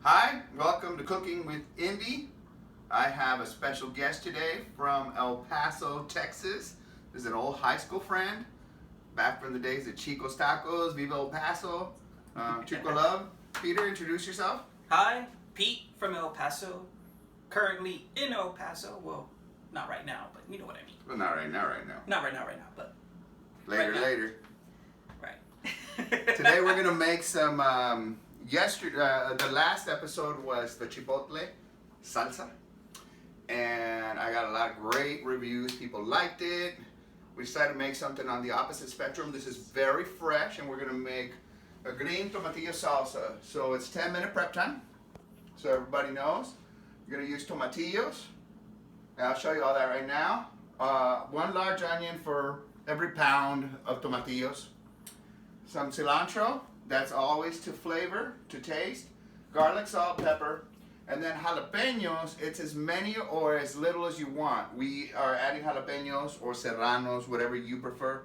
Hi, welcome to Cooking with Indy. I have a special guest today from El Paso, Texas. This is an old high school friend, back from the days of Chico's Tacos, Viva El Paso, Chico Love. Peter, introduce yourself. Hi, Pete from El Paso. Currently in El Paso. Well, not right now, but you know what I mean. Well, not right now. Not right now, but Later. right. Today we're gonna make some. The last episode was the chipotle salsa, and I got a lot of great reviews. People liked it. We decided to make something on the opposite spectrum. This is very fresh, and we're gonna make a green tomatilla salsa. So it's 10-minute prep time. So everybody knows. You're gonna use tomatillos. And I'll show you all that right now. 1 large onion for every pound of tomatillos. Some cilantro, that's always to flavor, to taste. Garlic, salt, pepper. And then jalapenos, it's as many or as little as you want. We are adding jalapenos or serranos, whatever you prefer,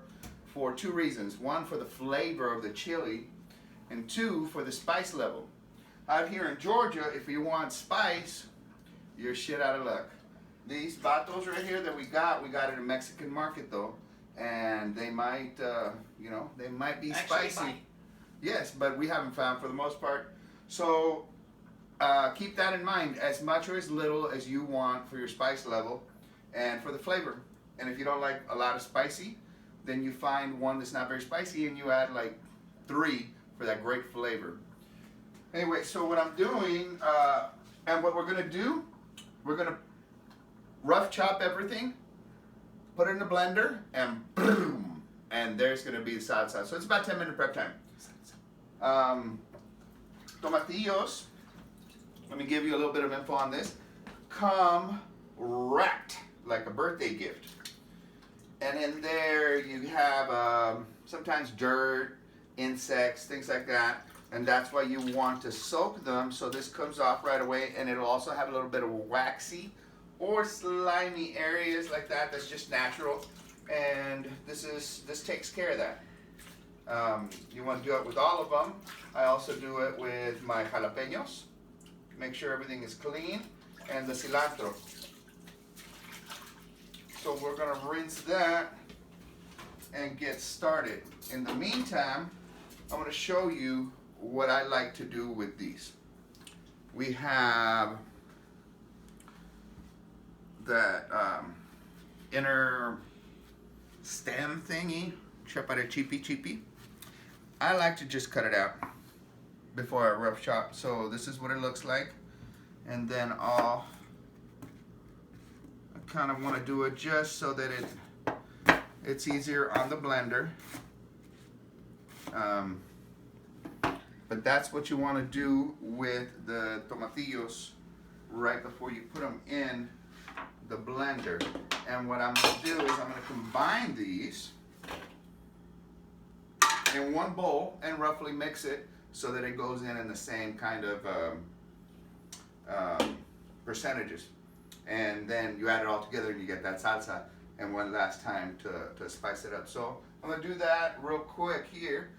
for 2 reasons. 1, for the flavor of the chili, and 2, for the spice level. Out here in Georgia, if you want spice, you're shit out of luck. These vatos right here that we got at a Mexican market though, and they might, they might be Actually, spicy. Yes, but we haven't found for the most part. So keep that in mind, as much or as little as you want for your spice level and for the flavor. And if you don't like a lot of spicy, then you find one that's not very spicy and you add like 3 for that great flavor. Anyway, so what I'm doing, and what we're gonna do, we're gonna rough chop everything, put it in the blender, and boom, and there's gonna be the salsa. So it's about 10-minute prep time. Tomatillos, let me give you a little bit of info on this, come wrapped like a birthday gift. And in there you have sometimes dirt, insects, things like that. And that's why you want to soak them so this comes off right away, and it'll also have a little bit of waxy or slimy areas like that. That's just natural, and this takes care of that. You want to do it with all of them. I also do it with my jalapenos. Make sure everything is clean, and the cilantro. So we're gonna rinse that and get started. In the meantime, I'm gonna show you what I like to do with these. We have that inner stem thingy, chapare chippy. I like to just cut it out before I rough chop. So this is what it looks like. And then I kind of want to do it just so that it's easier on the blender. But that's what you want to do with the tomatillos right before you put them in the blender. And what I'm going to do is I'm going to combine these in one bowl and roughly mix it so that it goes in the same kind of percentages. And then you add it all together and you get that salsa. And one last time to spice it up. So I'm going to do that real quick here.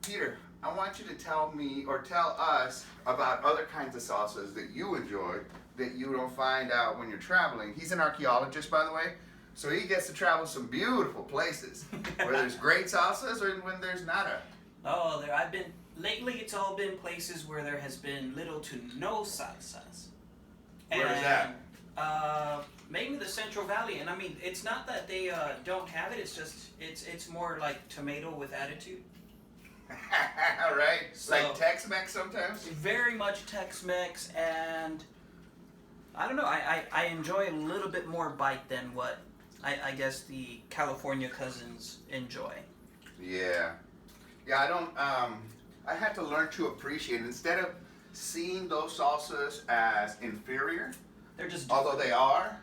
Peter, I want you to tell me or tell us about other kinds of salsas that you enjoy that you don't find out when you're traveling. He's an archaeologist, by the way, so he gets to travel some beautiful places where there's great salsas or when there's nada. Oh, lately it's all been places where there has been little to no salsas. Where is that? Mainly the Central Valley, and I mean, it's not that they don't have it, it's just, it's more like tomato with attitude. Right? So, like Tex-Mex sometimes? Very much Tex-Mex, and I don't know, I enjoy a little bit more bite than what I guess the California cousins enjoy. Yeah, I don't, I had to learn to appreciate it. Instead of seeing those salsas as inferior, They're just although they are,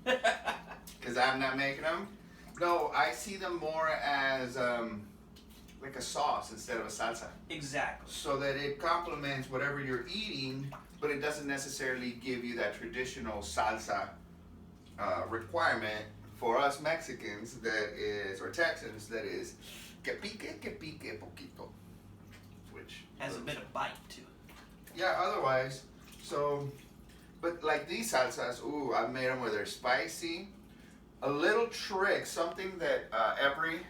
because I'm not making them, no, I see them more as like a sauce instead of a salsa. Exactly. So that it complements whatever you're eating, but it doesn't necessarily give you that traditional salsa requirement for us Mexicans, that is, or Texans, that is, que pique poquito. Which has a bit of bite to it. yeah, otherwise, so, but like these salsas, ooh, I've made them where they're spicy. A little trick, something that every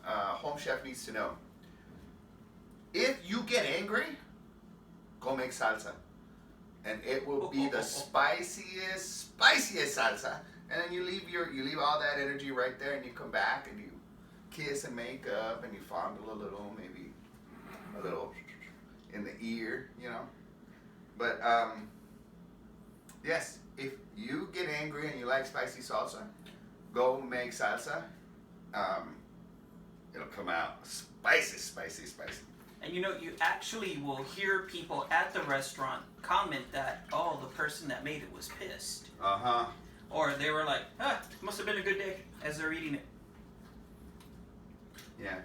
home chef needs to know. If you get angry, go make salsa. And it will be the spiciest salsa. And then you leave all that energy right there, and you come back and you kiss and make up and you fondle a little, maybe a little in the ear, you know. But yes, if you get angry and you like spicy salsa, go make salsa. It'll come out spicy, spicy, spicy. And you know, you actually will hear people at the restaurant comment that, oh, the person that made it was pissed. Uh-huh. Or they were like, must have been a good day as they're eating it. Yeah.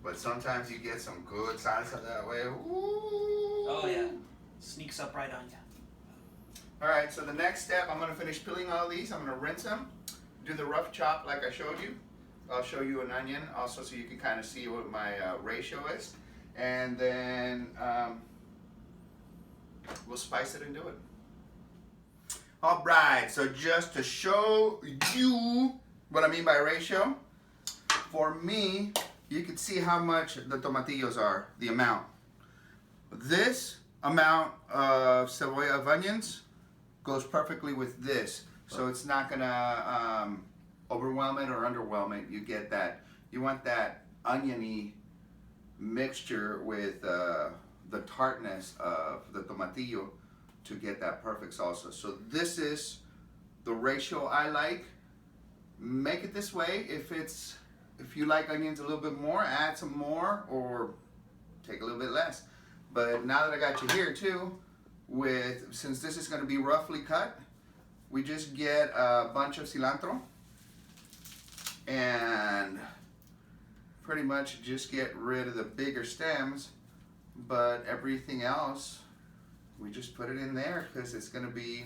But sometimes you get some good salsa that way. Ooh. Oh, yeah. Sneaks up right on you. All right, so the next step, I'm going to finish peeling all these. I'm going to rinse them, do the rough chop like I showed you. I'll show you an onion also so you can kind of see what my ratio is. And then we'll spice it and do it. All right, so just to show you what I mean by ratio, for me, you can see how much the tomatillos are, the amount. This amount of cebolla of onions goes perfectly with this. So it's not gonna overwhelm it or underwhelm it. You get that, you want that oniony mixture with the tartness of the tomatillo to get that perfect salsa. So this is the ratio I like. Make it this way. If you like onions a little bit more, add some more or take a little bit less. But now that I got you here too, since this is going to be roughly cut, we just get a bunch of cilantro and pretty much just get rid of the bigger stems, but everything else we just put it in there because it's going to be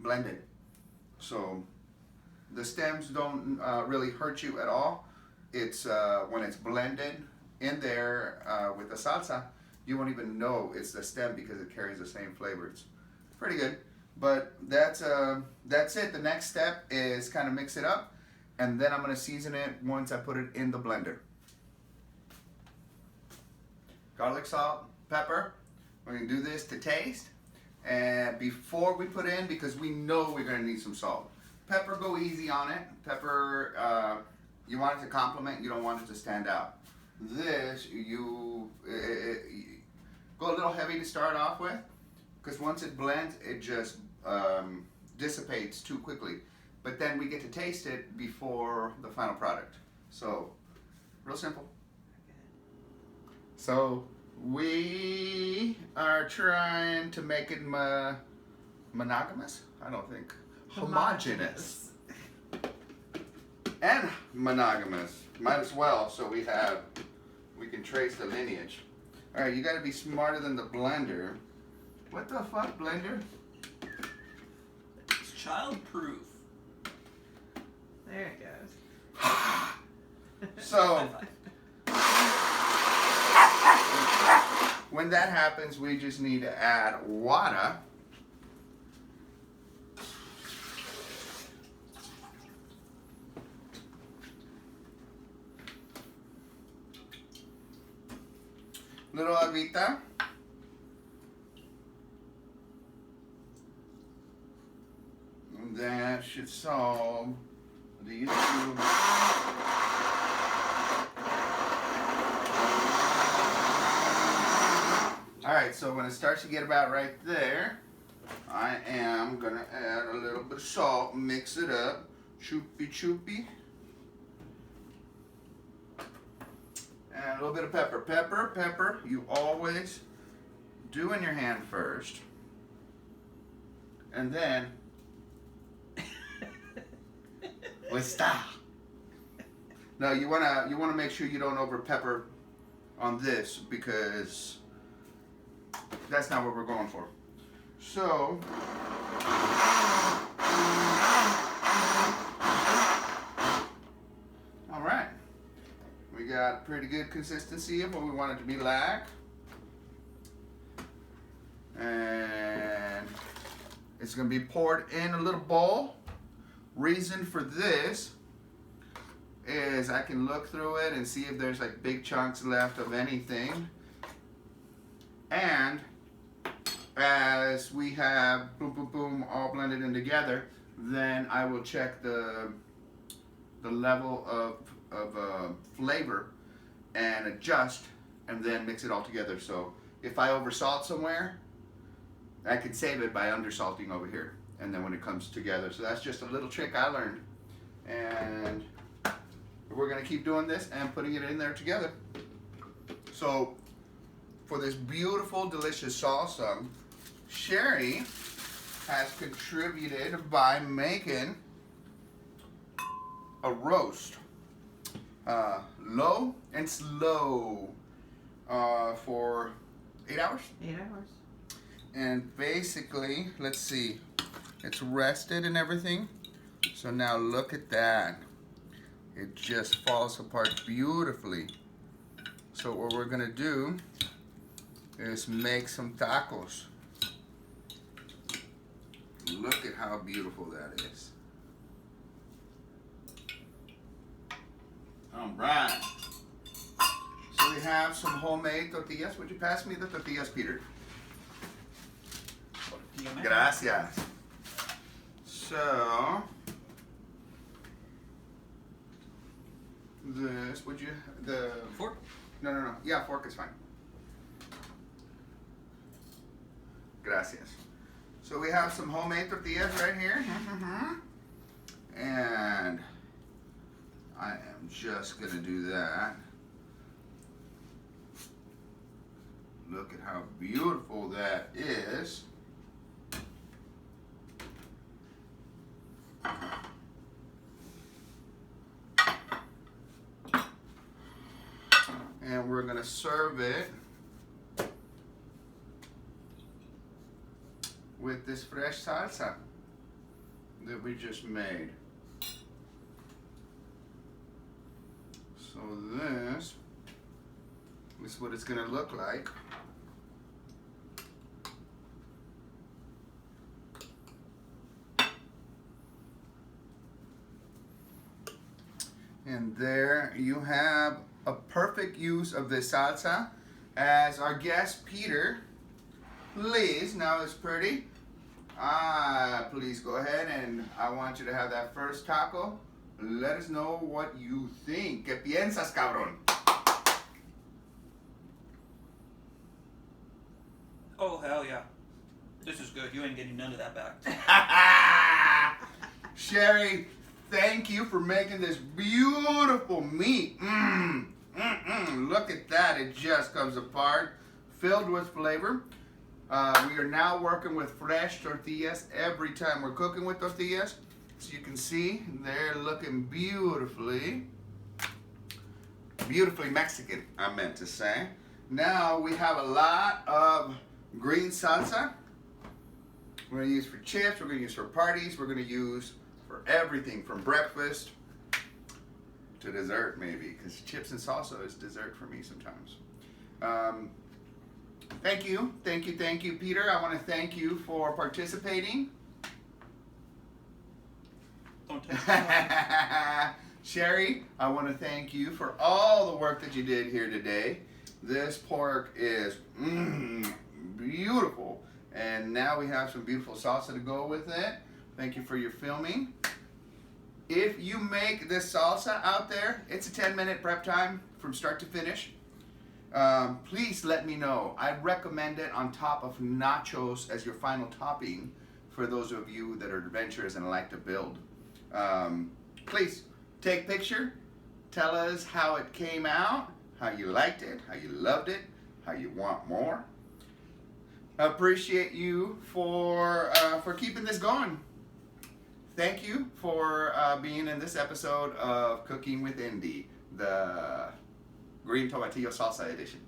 blended. So the stems don't really hurt you at all. It's when it's blended in there with the salsa, you won't even know it's the stem because it carries the same flavors. Pretty good. But that's it. The next step is kind of mix it up, and then I'm going to season it once I put it in the blender. Garlic, salt, pepper. We're going to do this to taste. And before we put in, because we know we're going to need some salt. Pepper, go easy on it. Pepper, you want it to complement, you don't want it to stand out. This, go a little heavy to start off with, because once it blends, it just dissipates too quickly. But then we get to taste it before the final product. So, real simple. So, we are trying to make it monogamous? I don't think. Homogeneous. And monogamous. Might as well, so we can trace the lineage. Alright, you gotta be smarter than the blender. What the fuck, blender? It's child-proof. There it goes. So, when that happens, we just need to add water. Little agüita. And that should solve the issue. Alright, so when it starts to get about right there, I am going to add a little bit of salt, mix it up, choopy choopy. And a little bit of pepper. Pepper, you always do in your hand first. And then, with style. No, you wanna make sure you don't over pepper on this because that's not what we're going for. So, all right. We got pretty good consistency of what we want it to be like. And it's going to be poured in a little bowl. Reason for this is I can look through it and see if there's like big chunks left of anything. And as we have boom, boom, boom all blended in together, then I will check the level of flavor and adjust, and then mix it all together. So if I oversalt somewhere, I can save it by undersalting over here, and then when it comes together. So that's just a little trick I learned, and we're gonna keep doing this and putting it in there together. So for this beautiful, delicious salsa, Sherry has contributed by making a roast, low and slow, for 8 hours. 8 hours. And basically, let's see, it's rested and everything. So now look at that. It just falls apart beautifully. So what we're gonna do is make some tacos. Look at how beautiful that is. All right. So we have some homemade tortillas. Would you pass me the tortillas, Peter? Gracias. So, this, would you, the... Fork? No. Yeah, fork is fine. Gracias. So we have some homemade tortillas right here. And I am just gonna do that. Look at how beautiful that is. And we're gonna serve it with this fresh salsa that we just made. So this is what it's gonna look like. And there you have a perfect use of this salsa. As our guest Peter, please, now it's pretty. Please go ahead, and I want you to have that first taco. Let us know what you think. ¿Qué piensas, cabrón? Oh, hell yeah. This is good. You ain't getting none of that back. Sherry, thank you for making this beautiful meat. Look at that. It just comes apart, filled with flavor. We are now working with fresh tortillas every time we're cooking with tortillas. So you can see they're looking beautifully Mexican, I meant to say. Now we have a lot of green salsa. We're gonna use for chips, we're gonna use for parties, we're gonna use for everything from breakfast to dessert maybe, because chips and salsa is dessert for me sometimes. Thank you, Peter. I want to thank you for participating. Don't touch Sherry, I want to thank you for all the work that you did here today. This pork is beautiful, and now we have some beautiful salsa to go with it. Thank you for your filming. If you make this salsa out there, it's a 10-minute prep time from start to finish. Please let me know. I recommend it on top of nachos as your final topping for those of you that are adventurous and like to build. Please take a picture, tell us how it came out, how you liked it, how you loved it, how you want more. I appreciate you for keeping this going. Thank you for being in this episode of Cooking with Indy, the Green Tomatilla Salsa edition.